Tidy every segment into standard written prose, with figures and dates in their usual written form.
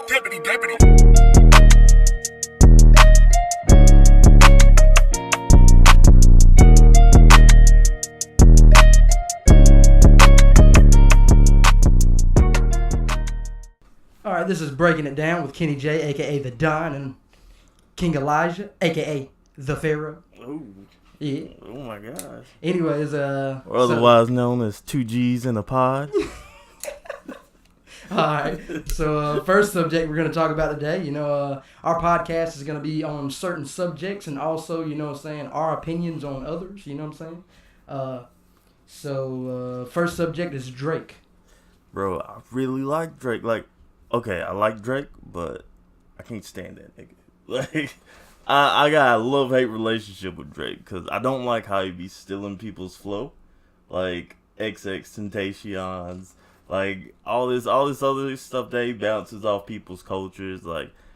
Deputy. Alright, this is Breaking It Down with Kenny J, a.k.a. The Don, and King Elijah, a.k.a. The Pharaoh. Ooh. Yeah. Oh my gosh. Anyways, or otherwise known as 2 G's in a pod. Alright, so first subject we're going to talk about today, our podcast is going to be on certain subjects and also, our opinions on others, you know what I'm saying? So first subject is Drake. Bro, I really like Drake. Okay, I like Drake, but I can't stand that nigga. I got a love-hate relationship with Drake because I don't like how he be stealing people's flow. Like XXXTentacion's, all this other stuff that he bounces off people's cultures.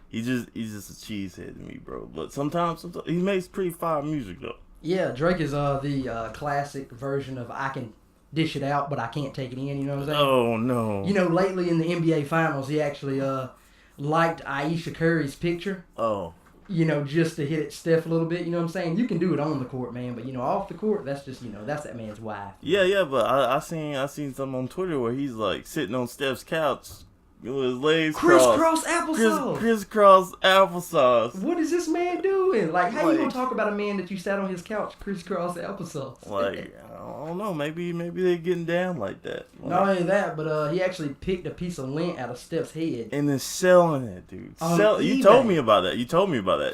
He's just a cheesehead to me, bro. But sometimes he makes pretty fire music though. Yeah, Drake is the classic version of I can dish it out, but I can't take it in, you know what I'm saying? Oh, no. Lately in the NBA Finals, he actually liked Aisha Curry's picture. Oh. Just to hit at Steph a little bit, you know what I'm saying? You can do it on the court, man, but, off the court, that's just, that's that man's wife. Yeah, but I seen something on Twitter where he's, sitting on Steph's couch with his legs crisscross applesauce. Crisscross applesauce. What is this man doing? How you gonna talk about a man that you sat on his couch crisscross applesauce? I don't know. Maybe they getting down like that. Not only that, but he actually picked a piece of lint out of Steph's head and then selling it, dude. You told me about that.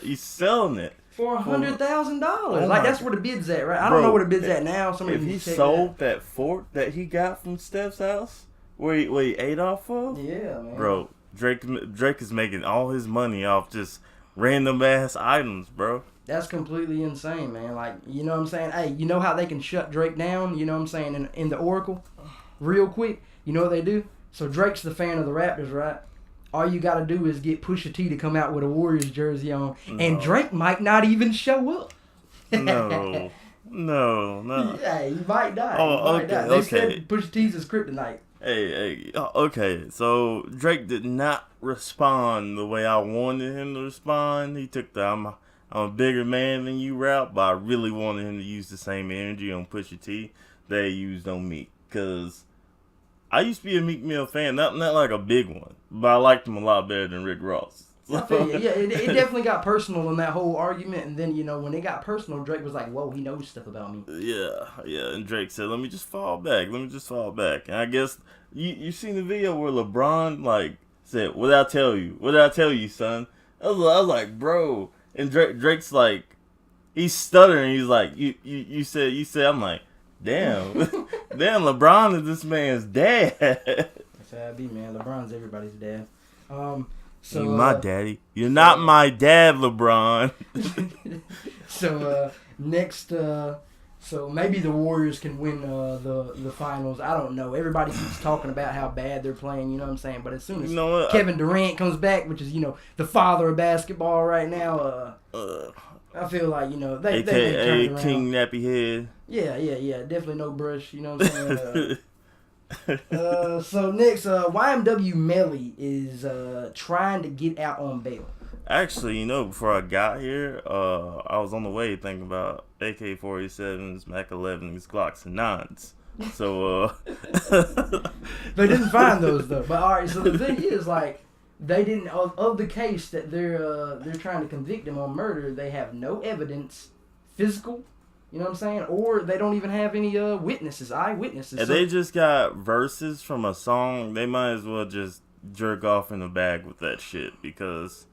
He's selling it for $100,000. That's where the bid's at, right? I don't know where the bid's at now. If he sold that fort that he got from Steph's house, where he ate off of, yeah, man. Bro, Drake is making all his money off just random ass items, bro. That's completely insane, man. You know what I'm saying? Hey, you know how they can shut Drake down? You know what I'm saying? In the Oracle? Real quick. You know what they do? So Drake's the fan of the Raptors, right? All you got to do is get Pusha T to come out with a Warriors jersey on, and Drake might not even show up. No. Yeah, he might die. Oh, They said Pusha T's is kryptonite. Hey, okay, so Drake did not respond the way I wanted him to respond. He took the I'm a bigger man than you route, but I really wanted him to use the same energy on Pusha T that he used on Meek. Because I used to be a Meek Mill fan, not like a big one, but I liked him a lot better than Rick Ross. I feel you. Yeah, it definitely got personal in that whole argument, and then, when it got personal, Drake was like, whoa, he knows stuff about me. Yeah, and Drake said, let me just fall back, and I guess you seen the video where LeBron, said, what did I tell you, son? I was like, bro, and Drake's he's stuttering, he's like, you said, I'm like, damn, LeBron is this man's dad. That's how it be, man. LeBron's everybody's dad. So, you're my daddy. You're not my dad, LeBron. So next, so maybe the Warriors can win the finals. I don't know. Everybody keeps talking about how bad they're playing. You know what I'm saying? But as soon as Kevin Durant comes back, which is the father of basketball right now, I feel like they turn it around. King Nappy Head. Yeah. Definitely no brush. You know what I'm saying? So next, YMW Melly is trying to get out on bail. Actually, before I got here, I was on the way thinking about AK-47s, Mac 11s, Glocks, and 9s. So, they didn't find those though. But all right, so the thing is, they didn't of the case that they're trying to convict him on murder. They have no evidence, physical. You know what I'm saying? Or they don't even have any eyewitnesses. If they just got verses from a song, they might as well just jerk off in the bag with that shit because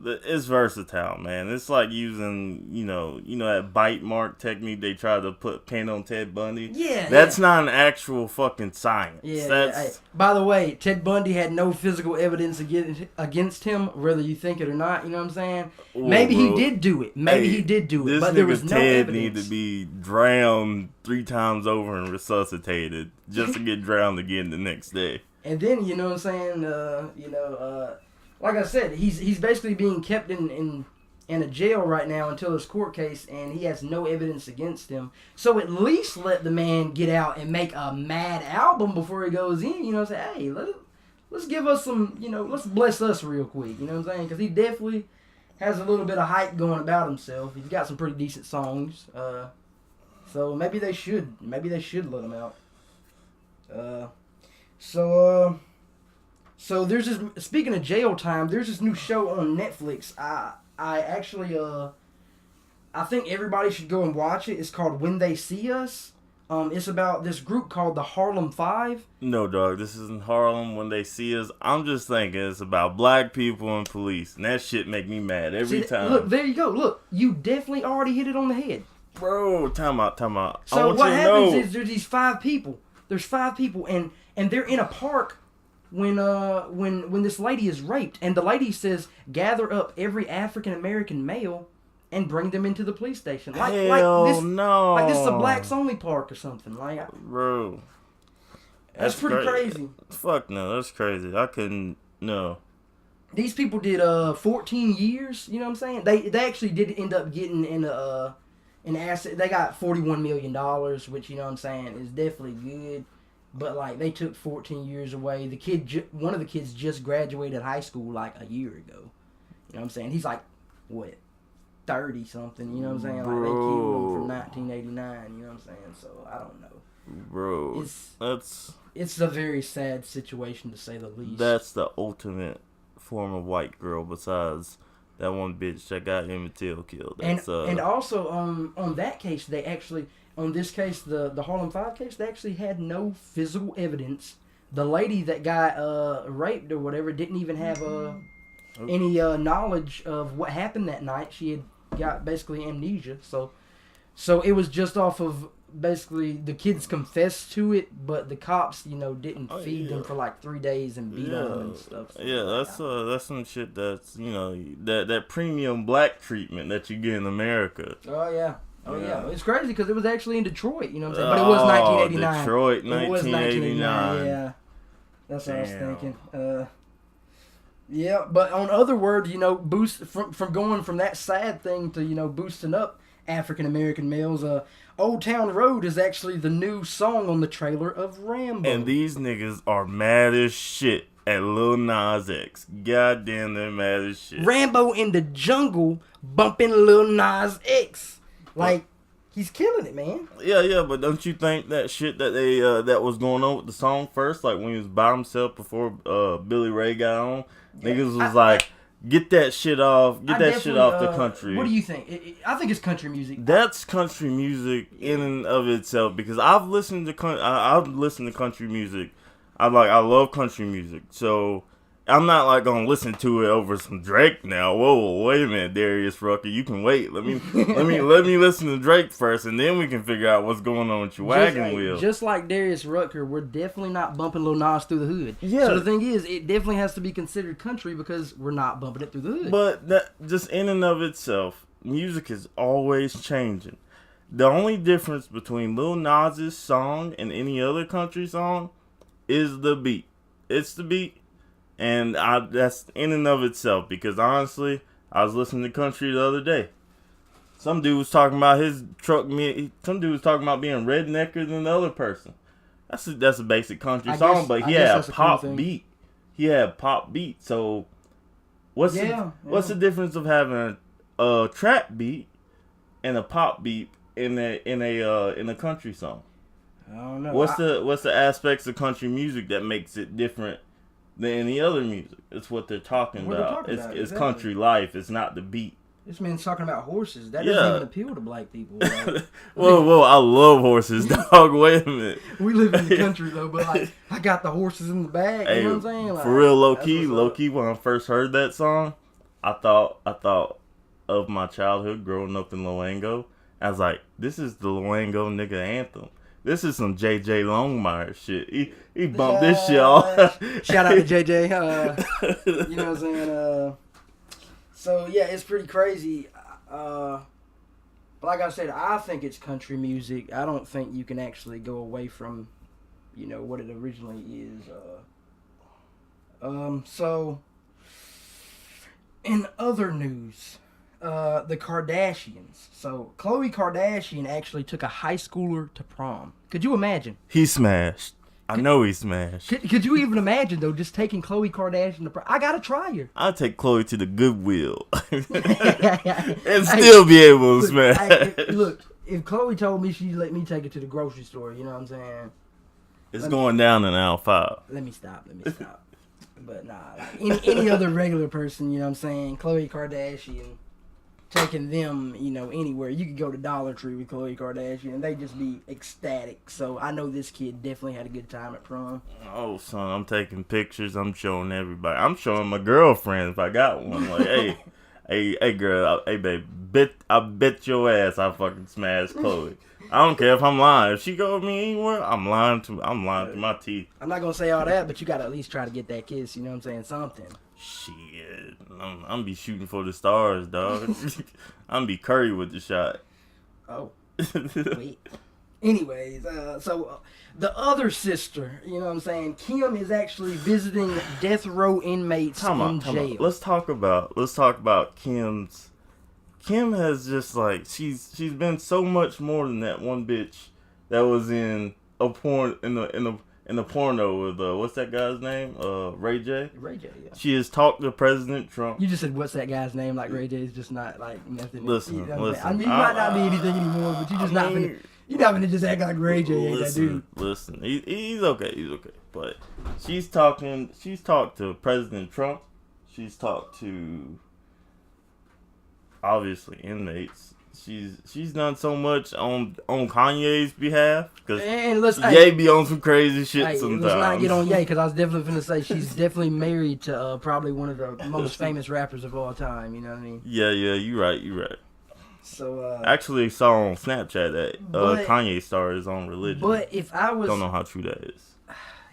it's versatile, man. It's like using, that bite mark technique they tried to put pin on Ted Bundy. Yeah. That's not an actual fucking science. Yeah. Hey, by the way, Ted Bundy had no physical evidence against him, whether you think it or not. You know what I'm saying? Maybe he did do it. But there was no Ted evidence. Need to be drowned 3 times over and resuscitated just to get drowned again the next day. And then, you know what I'm saying, like I said, he's basically being kept in a jail right now until his court case, and he has no evidence against him. So at least let the man get out and make a mad album before he goes in. You know, say, hey, let's give us some, let's bless us real quick. You know what I'm saying? Because he definitely has a little bit of hype going about himself. He's got some pretty decent songs. So maybe they should let him out. So there's this. Speaking of jail time, there's this new show on Netflix. I actually I think everybody should go and watch it. It's called When They See Us. It's about this group called the Harlem Five. No, dog, this isn't Harlem When They See Us. I'm just thinking it's about black people and police, and that shit make me mad every time. Look, there you go. Look, you definitely already hit it on the head. Bro, time out. So what happens is there's these 5 people. There's 5 people, and they're in a park when this lady is raped, and the lady says, gather up every African American male and bring them into the police station. No. Like this is a blacks only park or something. Bro. That's pretty crazy. Fuck no, that's crazy. I couldn't, no. These people did 14 years, you know what I'm saying? They actually did end up getting in an asset. They got $41 million, which, you know what I'm saying, is definitely good. But, like, they took 14 years away. One of the kids just graduated high school, like, a year ago. You know what I'm saying? He's, like, what, 30-something, you know what I'm saying? Like, they killed him from 1989, you know what I'm saying? So, I don't know. Bro, it's a very sad situation, to say the least. That's the ultimate form of white girl, besides that one bitch that got Emmett Till killed. And also, on that case, they actually... On this case, the Harlem 5 case, they actually had no physical evidence. The lady that got raped or whatever didn't even have any knowledge of what happened that night. She had got basically amnesia. So it was just off of basically the kids confessed to it, but the cops, didn't feed them for like 3 days and beat them and stuff. So that's some shit that's that premium black treatment that you get in America. Oh yeah. It's crazy because it was actually in Detroit, you know what I'm saying? But it was 1989. Detroit, 1989. Yeah. That's what I was thinking. Yeah, but on other words, boost from going from that sad thing to, boosting up African American males, Old Town Road is actually the new song on the trailer of Rambo. And these niggas are mad as shit at Lil Nas X. Goddamn, they're mad as shit. Rambo in the jungle bumping Lil Nas X. Like, he's killing it, man. Yeah, but don't you think that shit that they that was going on with the song first, like when he was by himself before Billy Ray got on, niggas was get that shit off, the country. What do you think? I think it's country music. That's country music in and of itself, because I've listened to country music. I love country music, so I'm not gonna listen to it over some Drake now. Whoa, wait a minute, Darius Rucker, you can wait. Let me listen to Drake first, and then we can figure out what's going on with your wagon wheel. Just like Darius Rucker, we're definitely not bumping Lil Nas through the hood. Yeah. So the thing is, it definitely has to be considered country because we're not bumping it through the hood. But that just in and of itself, music is always changing. The only difference between Lil Nas's song and any other country song is the beat. It's the beat. And that's in and of itself, because honestly, I was listening to country the other day. Some dude was talking about his truck. Some dude was talking about being rednecker than the other person. That's a basic country song, but he had a pop beat. He had pop beat. So what's the difference of having a trap beat and a pop beat in a country song? I don't know. What's the aspects of country music that makes it different than any other music? It's what they're talking about. It's country life. It's not the beat. This man's talking about horses. That doesn't even appeal to black people. Like, whoa, I love horses, dog. Wait a minute. We live in the country though, but I got the horses in the bag. You know what I'm saying? For real, low key. When I first heard that song, I thought of my childhood growing up in Loango. I was like, this is the Loango nigga anthem. This is some JJ Longmire shit. He bumped this shit off. Shout out to JJ. You know what I'm saying? So yeah, it's pretty crazy. But like I said, I think it's country music. I don't think you can actually go away from, what it originally is. So in other news, the Kardashians. So Khloe Kardashian actually took a high schooler to prom. Could you imagine? He smashed. I know he smashed. Could you even imagine though, just taking Khloe Kardashian to? I gotta try her. I'll take Khloe to the Goodwill and still be able to smash. Look, if Khloe told me she'd let me take it to the grocery store, you know what I'm saying? It's going down in aisle 5. Let me stop. But nah, like any other regular person, you know what I'm saying? Khloe Kardashian, taking them, you know, anywhere. You could go to Dollar Tree with Khloe Kardashian and they just be ecstatic. So I know this kid definitely had a good time at prom. Oh, son, I'm taking pictures. I'm showing everybody. I'm showing my girlfriend if I got one. Like, hey, girl, hey, babe, I bet your ass I fucking smashed Khloe. I don't care if I'm lying. If she go with me anywhere, I'm lying to my teeth. I'm not gonna say all that, but you gotta at least try to get that kiss. You know what I'm saying? Something. Shit, I'm be shooting for the stars, dog. I'm be Curry with the shot. Oh, wait. Anyways, so the other sister, you know what I'm saying? Kim is actually visiting death row inmates in jail. Let's talk about Kim's. Kim has just like she's been so much more than that one bitch that was in a porn in the porno with what's that guy's name? Ray J. Ray J. Yeah. She has talked to President Trump. You just said what's that guy's name? Like Ray J is just not like nothing. Listen. I mean, he might not be anything anymore, but you're not gonna just act like Ray J ain't that dude. Listen, he's okay. But she's talked to President Trump. She's talked to obviously inmates. She's done so much on Kanye's behalf because Ye be on some crazy shit sometimes. Let's not get on Ye because I was definitely finna say she's definitely married to probably one of the most famous rappers of all time. You know what I mean? Yeah, you right. So I actually saw on Snapchat that Kanye started his own religion. But if I was, don't know how true that is.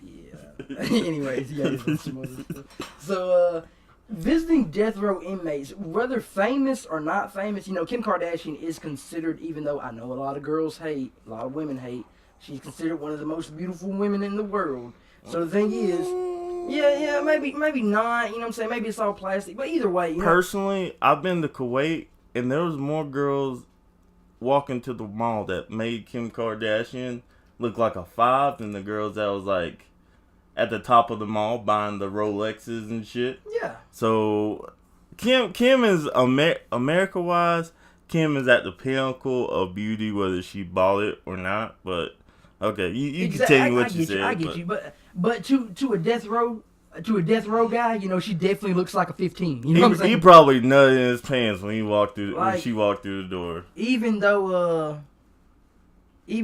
Yeah. Anyways, yeah. So visiting death row inmates, whether famous or not famous, you know, Kim Kardashian is considered, even though I know a lot of girls hate, a lot of women hate, she's considered one of the most beautiful women in the world. So the thing is, yeah, maybe not, you know what I'm saying? Maybe it's all plastic, but either way. Personally, I've been to Kuwait, and there was more girls walking to the mall that made Kim Kardashian look like a 5 than the girls that was like at the top of the mall buying the Rolexes and shit. Yeah. So Kim is America-wise, Kim is at the pinnacle of beauty, whether she bought it or not. But okay, you continue what you said. I get you, but to a death row guy, you know, she definitely looks like a 15. You know what I'm saying? He probably nutted in his pants when when she walked through the door. Even though you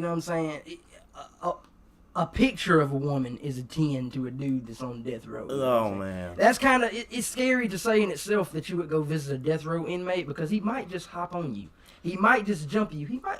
know what I'm saying, a picture of a woman is a 10 to a dude that's on death row. Oh, man. That's kind of, it's scary to say in itself that you would go visit a death row inmate because he might just hop on you. He might just jump you. He might,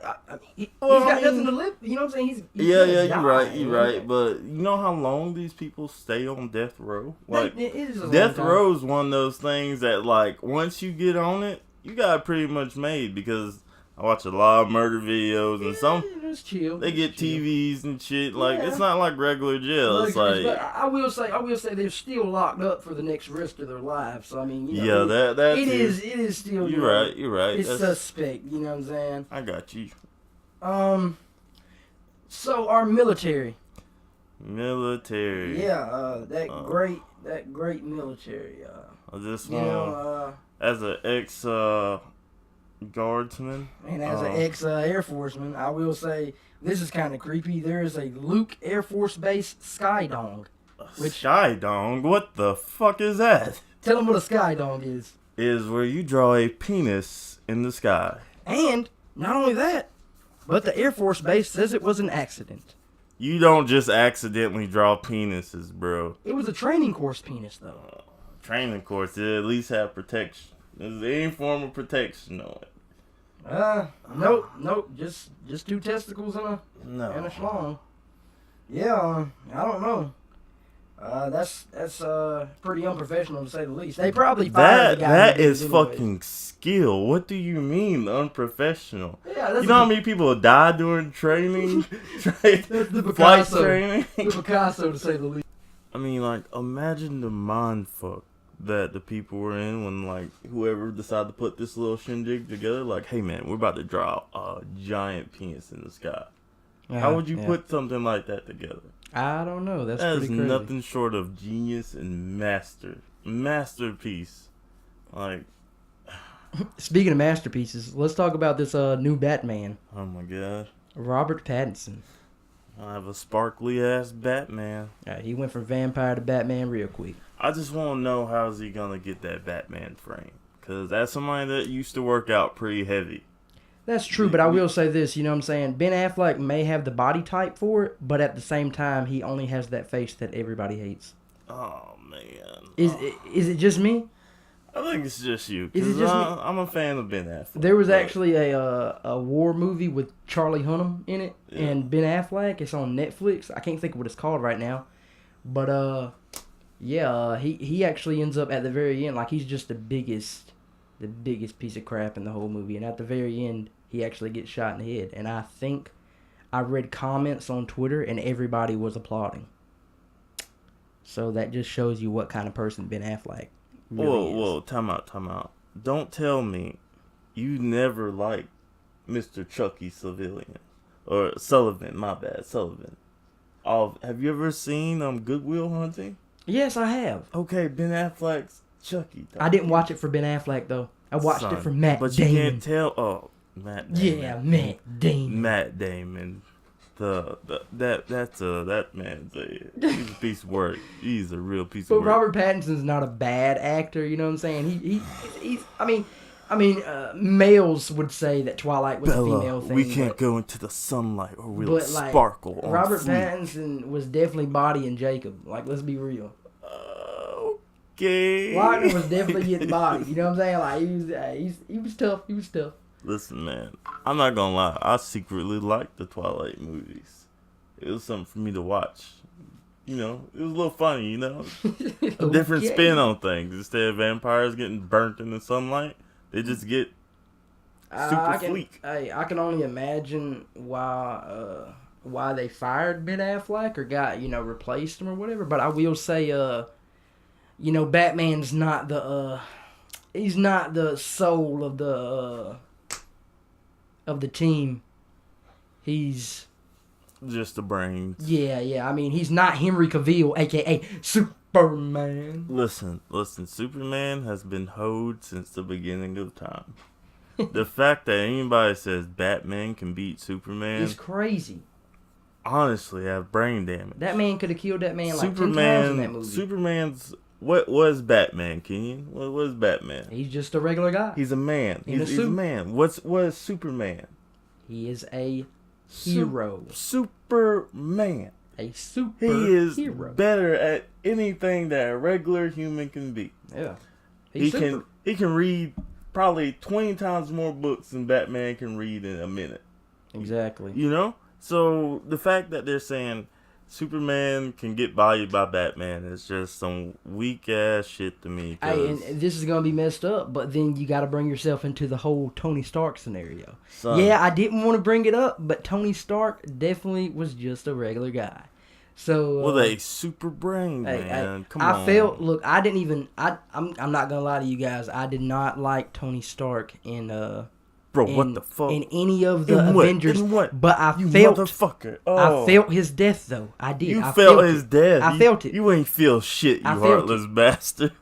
he's got nothing to live, you know what I'm saying? You're right. But you know how long these people stay on death row? Like, death row is one of those things that, like, once you get on it, you got it pretty much made because I watch a lot of murder videos and it's chill. They get TVs and shit. Like it's not like regular jail. It's like, but I will say they're still locked up for the next rest of their lives. So I mean, you know, it is still. You're right. It's suspect. You know what I'm saying? I got you. So our military. Yeah. That great military. This one as an ex. Guardsman. And as an ex-Air Forceman, I will say this is kind of creepy. There is a Luke Air Force Base Skydong. Skydong? What the fuck is that? Tell them what a Skydong is. Is where you draw a penis in the sky. And not only that, but the Air Force Base says it was an accident. You don't just accidentally draw penises, bro. It was a training course penis, though. Training course, it at least have protection. There's any form of protection on it. Nope. Just 2 testicles and a schlong. Yeah, I don't know. That's pretty unprofessional to say the least. They probably fired the guy. That is fucking skill. What do you mean unprofessional? Yeah, you know how many people died during training? That's the flight training. The Picasso, to say the least. I mean, like, imagine the mind fuck that the people were in when, like, whoever decided to put this little shindig together, like, hey man, we're about to draw a giant penis in the sky. How would you put something like that together? I don't know. That's that pretty is crazy. Nothing short of genius and masterpiece. Like, speaking of masterpieces, let's talk about this new Batman. Oh my god, Robert Pattinson. I have a sparkly ass Batman. He went from vampire to Batman real quick. I just want to know how's he gonna get that Batman frame, because that's somebody that used to work out pretty heavy. That's true, but I will say this, you know what I'm saying? Ben Affleck may have the body type for it, but at the same time, he only has that face that everybody hates. Oh, man. Is it just me? I think it's just you. Is it just me? I'm a fan of Ben Affleck. There was actually a war movie with Charlie Hunnam in it and Ben Affleck. It's on Netflix. I can't think of what it's called right now. But, he actually ends up at the very end, like he's just the biggest piece of crap in the whole movie. And at the very end, he actually gets shot in the head. And I think I read comments on Twitter and everybody was applauding. So that just shows you what kind of person Ben Affleck really is. Whoa, time out. Don't tell me you never liked Mr. Chucky Sullivan. Or Sullivan, my bad, Sullivan. Have you ever seen Good Will Hunting? Yes, I have. Okay, Ben Affleck's Chucky. I didn't watch it for Ben Affleck, though. I watched it for Matt Damon. But you can't tell. Oh, Matt Damon. Yeah, Matt Damon. Matt Damon. That man's he's a piece of work. He's a real piece of work. But Robert Pattinson's not a bad actor, you know what I'm saying? He's I mean, males would say that Twilight was a female thing. We can't go into the sunlight or we'll sparkle on Robert Pattinson was definitely bodying Jacob. Like, let's be real. Okay. Wagner was definitely getting bodied. You know what I'm saying? Like, he was tough. He was tough. Listen, man. I'm not gonna lie. I secretly liked the Twilight movies. It was something for me to watch. You know, it was a little funny, you know? A different spin on things. Instead of vampires getting burnt in the sunlight, they just get super sleek. I can only imagine why they fired Ben Affleck or got, replaced him or whatever. But I will say, Batman's not he's not the soul of the team. He's just the brains. Yeah. I mean, he's not Henry Cavill, a.k.a. Superman. Listen. Superman has been hoed since the beginning of time. The fact that anybody says Batman can beat Superman is crazy. Honestly, I have brain damage. That man could have killed that man like 10 times in that movie. Superman's... What was Batman, Kenyon? What was Batman? He's just a regular guy. He's a man. He's a man. What is Superman? He is a hero. Superman. A super He is hero. Better at anything that a regular human can be. Yeah. He can read probably 20 times more books than Batman can read in a minute. Exactly. You know? So the fact that they're saying Superman can get bodied by Batman is just some weak ass shit to me. Hey, and this is gonna be messed up, but then you got to bring yourself into the whole Tony Stark scenario. Yeah, I didn't want to bring it up, but Tony Stark definitely was just a regular guy. So with a super brain, man. Come on. Look, I didn't even. I'm not gonna lie to you guys. I did not like Tony Stark in Bro, what the fuck? In any of the Avengers. In what? But I motherfucker. I felt his death, though. I did. I felt his death. I felt it. You ain't feel shit, you heartless bastard.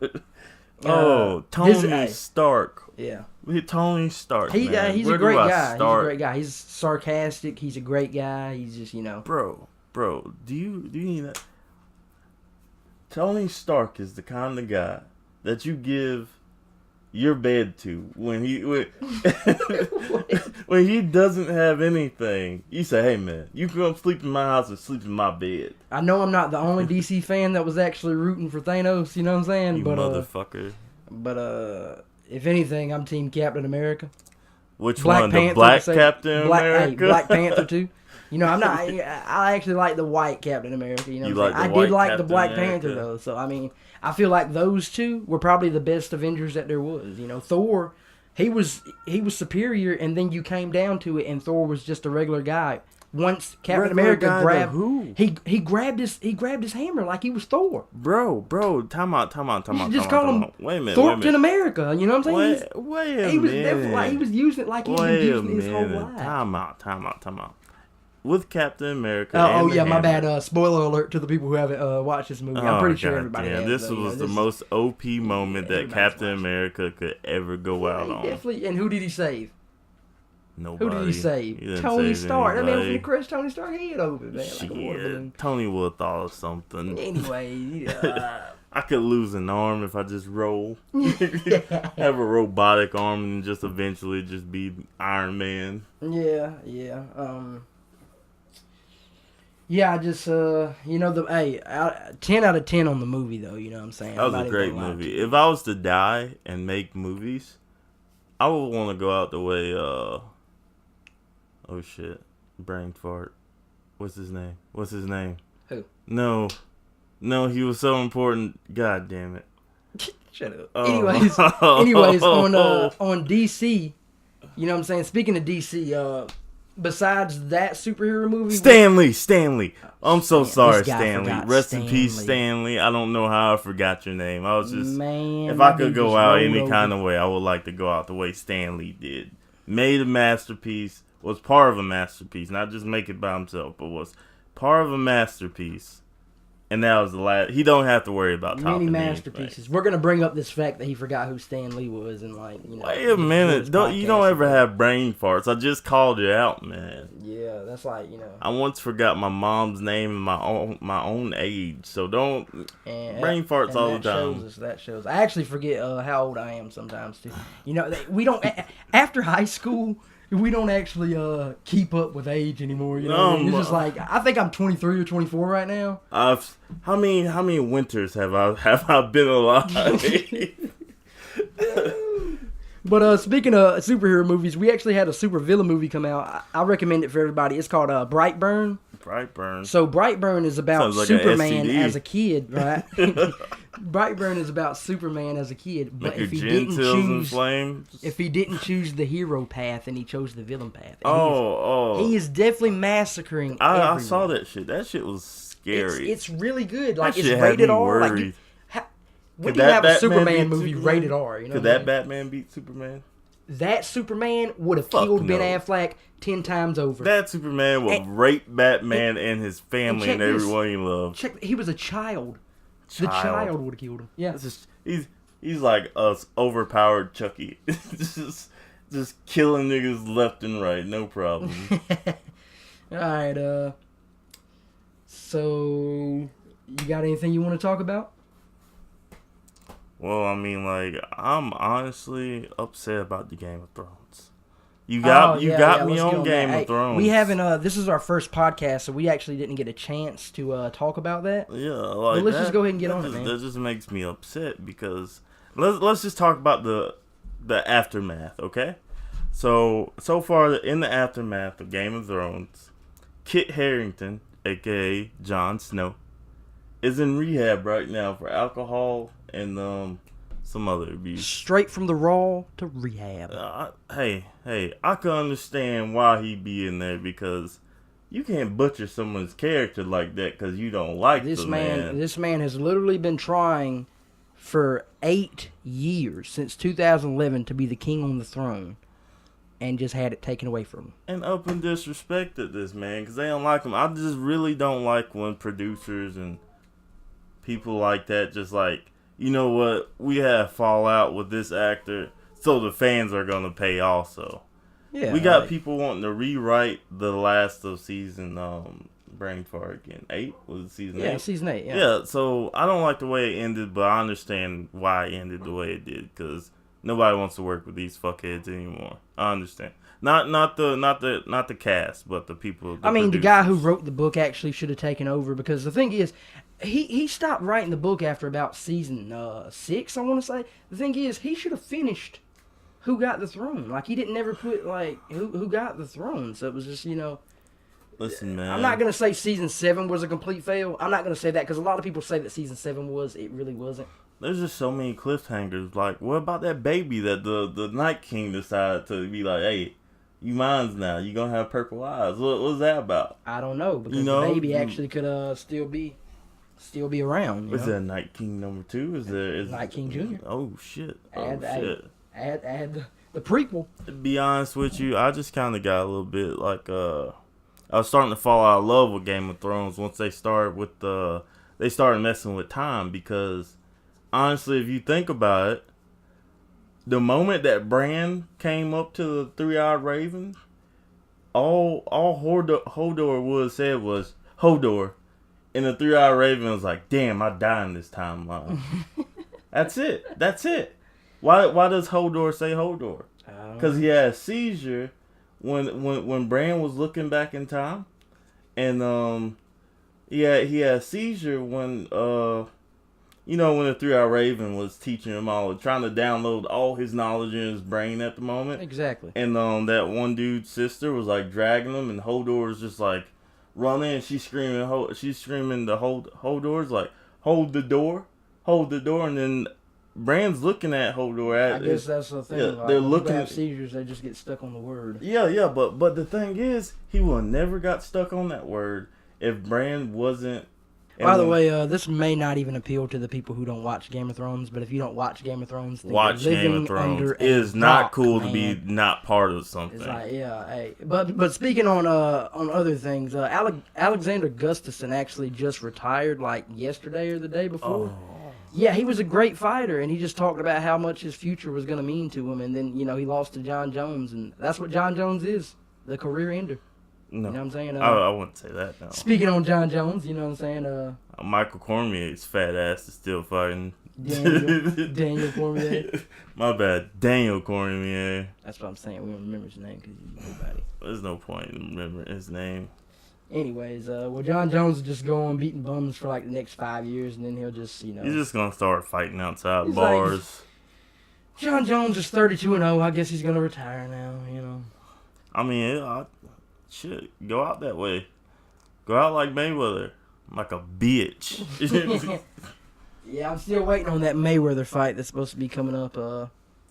Tony Stark. Yeah. Tony Stark, he's a great guy. He's a great guy. He's sarcastic. He's a great guy. He's just, Bro, do you need that? Tony Stark is the kind of guy that you give your bed to when he doesn't have anything. You say, hey man, you can come sleep in my house and sleep in my bed. I know I'm not the only DC fan that was actually rooting for Thanos, you know what I'm saying? You motherfucker. But if anything, I'm Team Captain America. Which one? The Black Captain America? Hey, Black Panther too. I'm not. I actually like the white Captain America. You know what I'm saying? I did like the Black Panther though. So I mean, I feel like those two were probably the best Avengers that there was. Thor, he was superior, and then you came down to it, and Thor was just a regular guy. Once Captain America grabbed, he grabbed his hammer like he was Thor. Bro, time out. You just call him wait a minute, Thornton America. You know what I'm saying? Wait a minute. He was using it like he was using his whole life. Time out. with Captain America. Oh yeah, my bad. Spoiler alert to the people who haven't watched this movie. I'm pretty sure everybody has. This was the most OP moment that Captain America could ever go out on. Definitely. And who did he save? Nobody. Who did he save? Tony Stark. That man was gonna crush Tony Stark head open, man. Like a water balloon. Tony would have thought of something. Anyway, I could lose an arm if I just roll. Have a robotic arm and just eventually just be Iron Man. Yeah. Yeah, I just, 10 out of 10 on the movie, though, you know what I'm saying? That was a great movie. If I was to die and make movies, I would want to go out the way, oh shit, brain fart. What's his name? Who? No, he was so important. God damn it. Shut up. Anyways, on DC, you know what I'm saying? Speaking of DC, besides that superhero movie, Stanley. I'm so sorry, Stanley. Rest in peace, Stanley. I don't know how I forgot your name. I was just, if I could go out any kind of way, I would like to go out the way Stanley did. Made a masterpiece, was part of a masterpiece, not just make it by himself, but was part of a masterpiece. And that was the last. He don't have to worry about many masterpieces. We're gonna bring up this fact that he forgot who Stan Lee was, and Wait a minute! You don't ever have brain farts. I just called it out, man. Yeah, that's I once forgot my mom's name and my own age, so don't brain farts all the time. That shows. I actually forget how old I am sometimes too. We don't after high school. We don't actually keep up with age anymore. You know, it's just I think I'm 23 or 24 right now. How many winters have I been alive? But speaking of superhero movies, we actually had a super villain movie come out. I recommend it for everybody. It's called Brightburn. So Brightburn is about Superman as a kid, right? Brightburn is about Superman as a kid, but if he didn't choose the hero path and he chose the villain path, he is definitely massacring. I saw that shit. That shit was scary. It's really good. Like it's rated R. When do you have a Superman movie rated R? You know could that Batman beat Superman? That Superman would have killed Ben Affleck 10 times over. That Superman would rape Batman and his family and everyone he loved. He was a child. The child would have killed him. Yeah. He's like us, overpowered Chucky. just killing niggas left and right, no problem. Alright, so you got anything you want to talk about? Well, I mean, I'm honestly upset about the Game of Thrones. You got me on Game of Thrones. We haven't. This is our first podcast, so we actually didn't get a chance to talk about that. Yeah, but let's just go ahead and get on it, man. That just makes me upset because let's just talk about the aftermath, okay? So far in the aftermath of Game of Thrones, Kit Harington, aka Jon Snow, is in rehab right now for alcohol and some other abuse. Straight from the raw to rehab. Hey, I can understand why he be in there because you can't butcher someone's character like that because you don't like this man. This man has literally been trying for 8 years, since 2011, to be the king on the throne, and just had it taken away from him. And up and disrespected this man because they don't like him. I just really don't like when producers and people like that just you know what, we have fallout with this actor, so the fans are going to pay also. Yeah, we got people wanting to rewrite the last of season, brain fart again, 8? Was it season 8? Yeah, season 8, Yeah, so I don't like the way it ended, but I understand why it ended the way it did, because nobody wants to work with these fuckheads anymore. I understand. Not the cast, but the people. The guy who wrote the book actually should have taken over, because the thing is, he stopped writing the book after about season 6, I want to say. The thing is, he should have finished Who Got the Throne. He didn't never put who got the throne. So it was just Listen, man. I'm not gonna say season 7 was a complete fail. I'm not gonna say that because a lot of people say that season 7 was. It really wasn't. There's just so many cliffhangers. What about that baby that the Night King decided to be like, hey, you mine's now. You gonna have purple eyes. What's that about? I don't know, because the baby actually could still be around. Is there Night King number 2? Is Night King Jr.? Oh shit! Add the prequel. To be honest with you, I just kind of got a little bit I was starting to fall out of love with Game of Thrones once they started messing with time, because honestly, if you think about it, the moment that Bran came up to the three-eyed raven, all Hodor said was Hodor, and the three-eyed raven was like, "Damn, I die in this timeline." That's it. Why does Hodor say Hodor? Because he had a seizure when Bran was looking back in time, and he had a seizure when when the three-eyed raven was teaching him trying to download all his knowledge in his brain at the moment. Exactly. And that one dude's sister was like dragging him, and Hodor was just like running, and she's screaming to Hodor's like, hold the door, and then Bran's looking at Hodor. I guess that's the thing. Yeah, they're looking at seizures. They just get stuck on the word. Yeah, but the thing is, he would never got stuck on that word if Bran wasn't. By the way, this may not even appeal to the people who don't watch Game of Thrones, but if you don't watch Game of Thrones, then watch Game of Thrones. It is not cool to be not part of something. It's like, yeah, hey. But speaking on other things, Alexander Gustafsson actually just retired like yesterday or the day before. Oh. Yeah, he was a great fighter, and he just talked about how much his future was going to mean to him, and then, he lost to John Jones, and that's what John Jones is, the career ender. No. You know what I'm saying? I wouldn't say that, no. Speaking on John Jones, you know what I'm saying? Michael Cormier's fat ass is still fighting. Daniel Cormier. My bad. Daniel Cormier. That's what I'm saying. We don't remember his name because he's nobody. There's no point in remembering his name. Anyways, John Jones will just go on beating bums for like the next 5 years, and then he'll just, He's just going to start fighting outside he's bars. Like, John Jones is 32-0. I guess he's going to retire now, I mean, shit, go out that way. Go out like Mayweather. Like a bitch. Yeah, I'm still waiting on that Mayweather fight that's supposed to be coming up.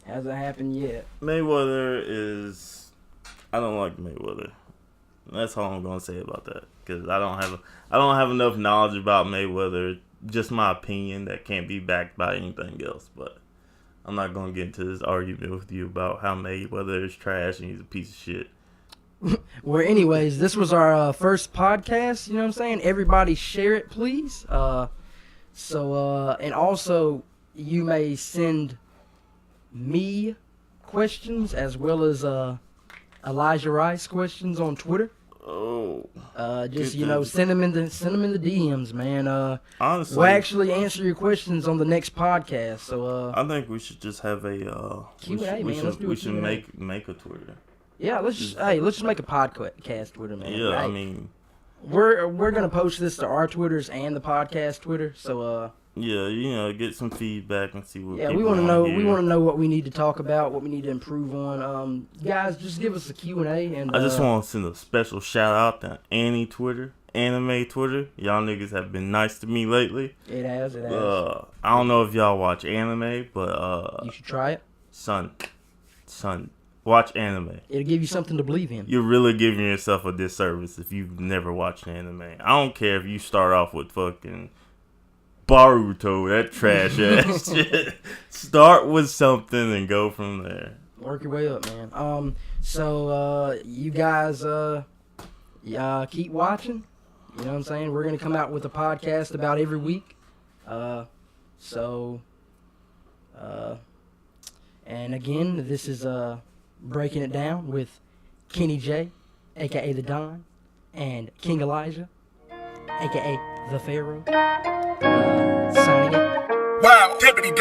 Hasn't happened yet. Mayweather is... I don't like Mayweather. That's all I'm gonna say about that, because I don't have enough knowledge about Mayweather. Just my opinion that can't be backed by anything else. But I'm not gonna get into this argument with you about how Mayweather is trash and he's a piece of shit. Well, anyways, this was our first podcast. You know what I'm saying? Everybody share it, please. And also you may send me questions as well as Elijah Rice questions on Twitter. Oh. Send them in the DMs, man. Honestly, we'll actually answer your questions on the next podcast. So I think we should just have a Q&A, man. We should make a Twitter. Yeah, let's just make a podcast Twitter, man. Yeah, right? I mean, we're gonna post this to our Twitters and the podcast Twitter. So yeah, get some feedback and see what. Yeah, we want to know. We want to know what we need to talk about, what we need to improve on. Guys, just give us a Q&A. And I just want to send a special shout out to Anime Twitter. Y'all niggas have been nice to me lately. It has. I don't know if y'all watch anime, but you should try it. Son, watch anime. It'll give you something to believe in. You're really giving yourself a disservice if you've never watched anime. I don't care if you start off with fucking Baruto, that trash ass shit. Start with something and go from there. Work your way up, man. You guys, keep watching. You know what I'm saying? We're gonna come out with a podcast about every week. And again, this is Breaking It Down with Kenny J, aka the Don, and King Elijah, aka the Pharaoh. Signing it. Wow, deputy.